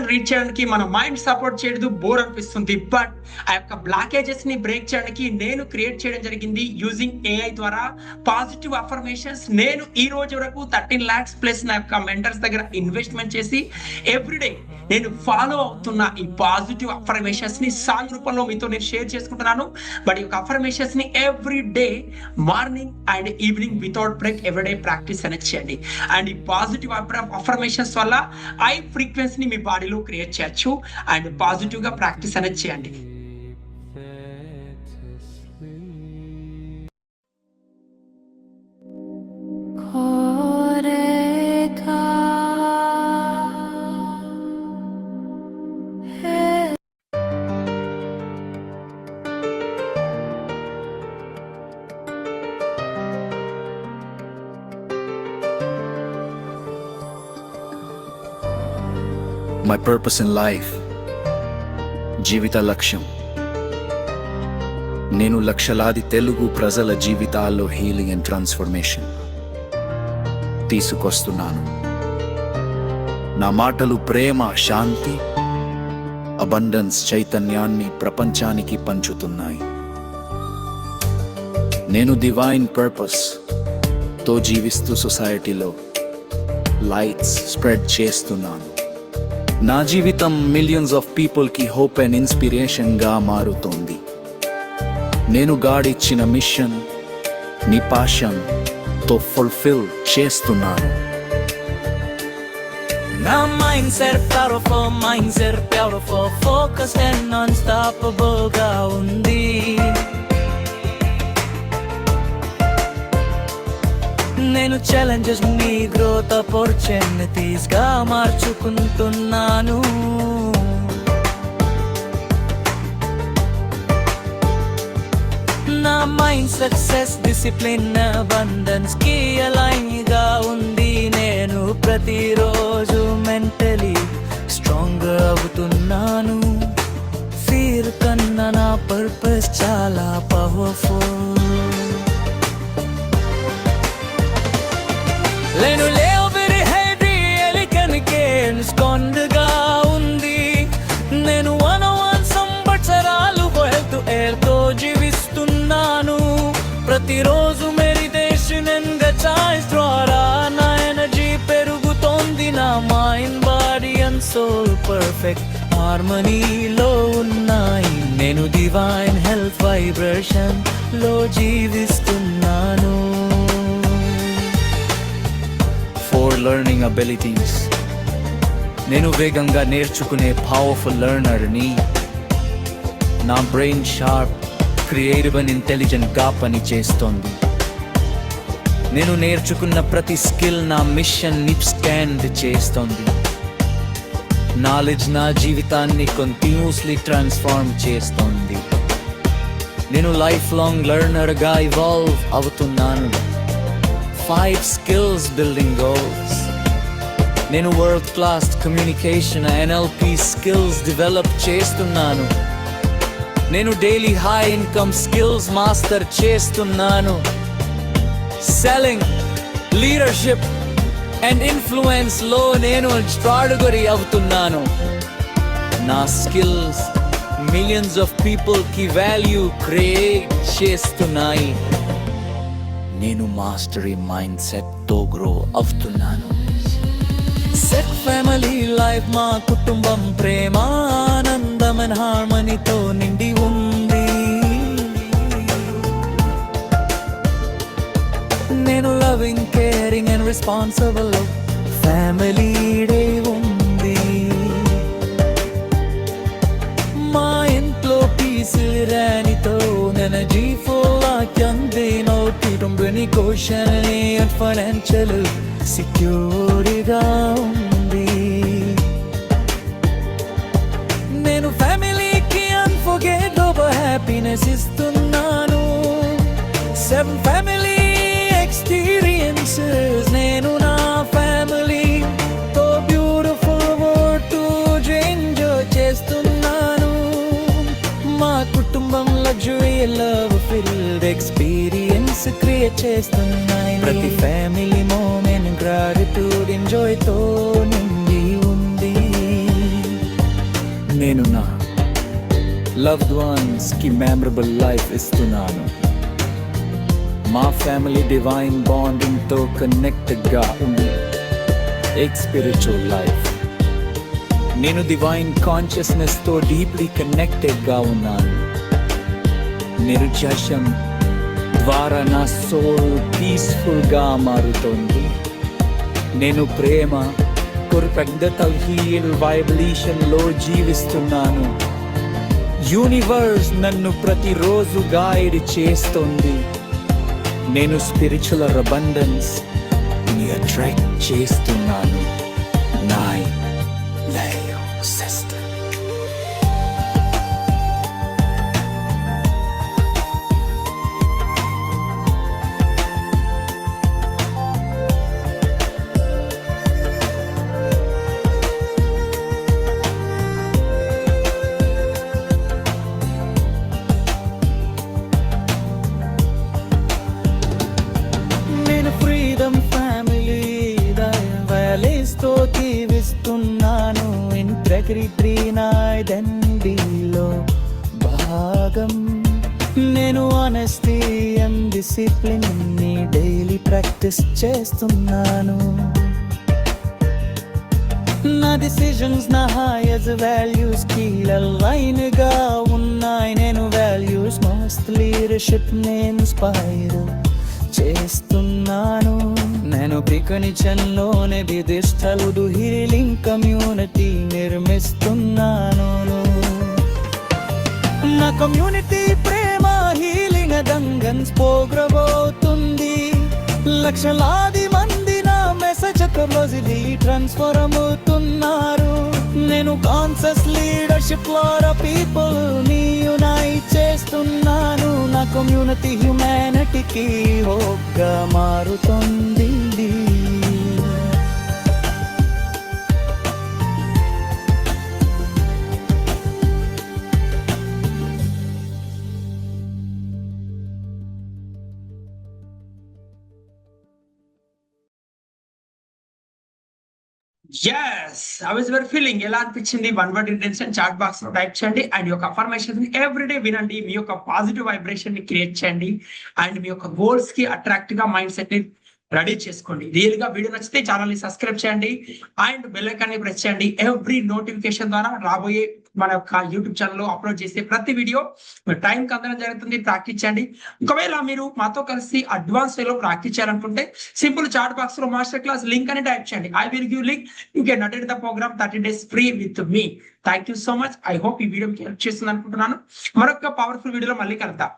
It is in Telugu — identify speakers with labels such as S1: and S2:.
S1: రీచ్ చేయడానికి మన మైండ్ సపోర్ట్ చేయదు, బోర్ అనిపిస్తుంది. బట్ ఆ యొక్క బ్లాకేజెస్ ని బ్రేక్ చేయడానికి నేను క్రియేట్ చేయడం జరిగింది యూజింగ్ ఏఐ ద్వారా పాజిటివ్ అఫర్మేషన్స్. నేను ఈ రోజు వరకు 13 lakhs ప్లస్ నా యొక్క మెంటర్స్ దగ్గర ఇన్వెస్ట్మెంట్ చేసి ఎవ్రీడే నేను ఫాలో అవుతున్న ఈ పాజిటివ్ అఫర్మేషన్స్ ని సాంగ్ రూపంలో మీతో నేను షేర్ చేసుకుంటున్నాను. బట్ ఈ యొక్క అఫర్మేషన్స్ ని every day morning and evening without break everyday practice అనేది చేయండి. అండ్ ఈ పాజిటివ్ అఫర్మేషన్స్ వల్ల ఐ ఫ్రీక్వెన్సీని మీ బాడీలో క్రియేట్ చేయొచ్చు. అండ్ పాజిటివ్ గా ప్రాక్టీస్ అనేది చేయండి.
S2: My purpose in life, జీవిత లక్ష్యం. నేను లక్షలాది తెలుగు ప్రజల జీవితాల్లో హీలింగ్ అండ్ ట్రాన్స్ఫర్మేషన్ తీసుకొస్తున్నాను. నా మాటలు ప్రేమ, శాంతి, అబండెన్స్, చైతన్యాన్ని ప్రపంచానికి పంచుతున్నాయి. నేను డివైన్ పర్పస్ తో జీవిస్తూ సొసైటీలో లైట్స్ స్ప్రెడ్ చేస్తున్నాను. నా జీవితం మిలియన్స్ ఆఫ్ పీపుల్ కి హోప్ అండ్ ఇన్స్పిరేషన్ గా మారుతోంది. నేను గాడిచ్చిన మిషన్ ని పాషన్ తో ఫుల్ఫిల్ చేస్తున్నాను.
S3: నా mind set beautiful focus and unstoppable గా ఉంది. నేను ఛాలెంజెస్ ని గ్రోత్ ఆపర్చునిటీస్ గా మార్చుకుంటున్నాను. నా మైండ్ సక్సెస్, డిసిప్లిన్, అబండెన్స్ కి అలైన్ గా ఉంది. నేను ప్రతిరోజు మెంటలీ స్ట్రాంగ్ అవుతున్నాను. ఫీర్ కన్నా నా పర్పస్ చాలా పవర్ఫుల్. నేను లేవరి హెవీ ఎలికనికే స్కాండ్గా ఉంది. నేను 101 సంవత్సరాలు హెల్త్ ఎయిర్తో జీవిస్తున్నాను. ప్రతిరోజు మెడిటేషన్ అండ్ చాయిస్ ద్వారా నా ఎనర్జీ పెరుగుతోంది. నా mind, body and soul perfect హార్మనీలో ఉన్నాయి. నేను డివైన్ హెల్త్ వైబ్రేషన్ లో జీవిస్తున్నాను.
S2: Learning abilities. నేను వేగంగా నేర్చుకునే పవర్ఫుల్ లెర్నర్ని. నా brain sharp, creative and intelligent గా పని చేస్తోంది. నేను నేర్చుకున్న ప్రతి స్కిల్ నా మిషన్ ని స్టాండ్ చేస్తోంది. నాలెడ్జ్ నా జీవితాన్ని కంటిన్యూస్లీ ట్రాన్స్ఫార్మ్ చేస్తోంది. నేను లైఫ్ లాంగ్ లెర్నర్ గా ఇవాల్వ్ అవుతున్నాను. 5 skills building goals. నేను world class communication, NLP skills develop చేస్తున్నాను. నేను daily high income skills master చేస్తున్నాను. సెల్లింగ్, లీడర్షిప్ అండ్ ఇన్ఫ్లుయెన్స్ లో నేను స్ట్రాటజీ అవుతున్నాను. నా స్కిల్స్ మిలియన్స్ ఆఫ్ పీపుల్ కి వాల్యూ క్రియేట్ చేస్తున్నాయి. నేను మాస్టరీ మైండ్ సెట్ తో గ్రో అవుతున్నాను.
S3: సెట్ ఫ్యామిలీ లైఫ్, మా కుటుంబం ప్రేమ, ఆనందం అండ్ హార్మనీతో నిండి ఉంది. నేను loving, caring and responsible family day ఉంది. మా ఇంట్లో పీస్ రానితో ఎనర్జీ ఫుల్ అందేనో. కుటుంబని కోశాలని అండ్ ఫైనాన్షియల్ సెక్యూరిటీగా ఉంది. నేను ఫ్యామిలీకి అన్ఫర్గెట్టబుల్ హ్యాపీనెస్ ఇస్తున్నాను. 7 ఫ్యామిలీ ఎక్స్పీరియన్సెస్ నేను నా ఫ్యామిలీతో బ్యూటిఫుల్ వరల్డ్ టూర్ ఎంజాయ్ చేస్తున్నాను. మా కుటుంబం luxury, love filled experience create చేస్తున్నాయి. ప్రతి ఫ్యామిలీ మూమెంట్ గ్రాటిట్యూడ్, ఎంజాయ్ తో నిండి ఉంది.
S2: నేను నా లవ్డ్ వన్స్ కి మెమరబుల్ లైఫ్ ఇస్తున్నాను. మా ఫ్యామిలీ డివైన్ బాండింగ్ తో కనెక్టెడ్ గా ఉంది. Spiritual life. నేను డివైన్ కాన్షియస్నెస్ తో డీప్లీ కనెక్టెడ్ గా ఉన్నాను. నిర్జశం ద్వారా నా సోల్ పీస్ఫుల్ గా మారుతోంది. నేను ప్రేమ కృతజ్ఞత హీల్ వైబ్రేషన్ లో జీవిస్తున్నాను. యూనివర్స్ నన్ను ప్రతిరోజు గైడ్ చేస్తుంది. నేను స్పిరిచువల్ అబండెన్స్ ని అట్రాక్ట్ చేస్తున్నాను. నై లేయో సిస్టర్. జీవిస్తున్నాను. ఇంటెగ్రిటీ నా ఐడెంటిటీలో భాగం. నేను ఆనెస్టీ అండ్ డిసిప్లిన్ ని డైలీ ప్రాక్టీస్ చేస్తున్నాను. నా డిసిజన్స్ నా హైయెస్ట్ వాల్యూస్ కి అలైన్ గా ఉన్నాయి. నేను వాల్యూస్ మస్ట్ లీడర్షిప్ ని ఇన్స్పైర్ చేస్తున్నాను. నేను ప్రపంచంలోనే విధిష్టలుడు హీలింగ్ కమ్యూనిటీ నిర్మిస్తున్నాను. నా కమ్యూనిటీ ప్రేమ హీలింగ్ దంగన్స్ పోగ్రబోతుంది. లక్షలాది మంది నా మెసేజ్ రోజుది ట్రాన్స్ఫార్మ్ అవుతున్నారు. నేను కాన్షియస్ లీడర్షిప్ ద్వారా పీపుల్ ని యునైట్ చేస్తున్నాను. నా కమ్యూనిటీ హ్యూమానిటీకి హోప్గా మారుతుంది.
S1: Yes, I was very feeling ఎలా అనిపించింది? One word intention chat box లో టైప్ చేయండి అండ్ యొక్క అఫర్మేషన్ ఎవ్రీడే వినండి. మీ యొక్క పాజిటివ్ వైబ్రేషన్ ని క్రియేట్ చేయండి అండ్ మీ యొక్క గోల్స్ కి అట్రాక్ట్ గా మైండ్ సెట్ ని రెడీ చేసుకోండి. రియల్ గా వీడియో నచ్చితే ఛానల్ ని సబ్స్క్రైబ్ చేయండి అండ్ బెల్ ఐకాన్ ని ప్రెస్ చేయండి. ఎవ్రీ నోటిఫికేషన్ ద్వారా రాబోయే మన యొక్క యూట్యూబ్ ఛానల్ లో అప్లోడ్ చేసే ప్రతి వీడియో టైం కి అందడం జరుగుతుంది. ప్రాక్టీస్ చేయండి. ఒకవేళ మీరు మాతో కలిసి అడ్వాన్స్ వేలో ప్రాక్టీస్ చేయాలనుకుంటే సింపుల్ చాట్ బాక్స్ లో మాస్టర్ క్లాస్ లింక్ అని టైప్ చేయండి. I will give link. You can attend the programme 30 days free with me. Thank you so much. I hope ఈ వీడియో మీకు హెల్ప్ చేస్తుంది అనుకుంటున్నాను. మరొక పవర్ఫుల్ వీడియోలో మళ్ళీ కలుద్దాం.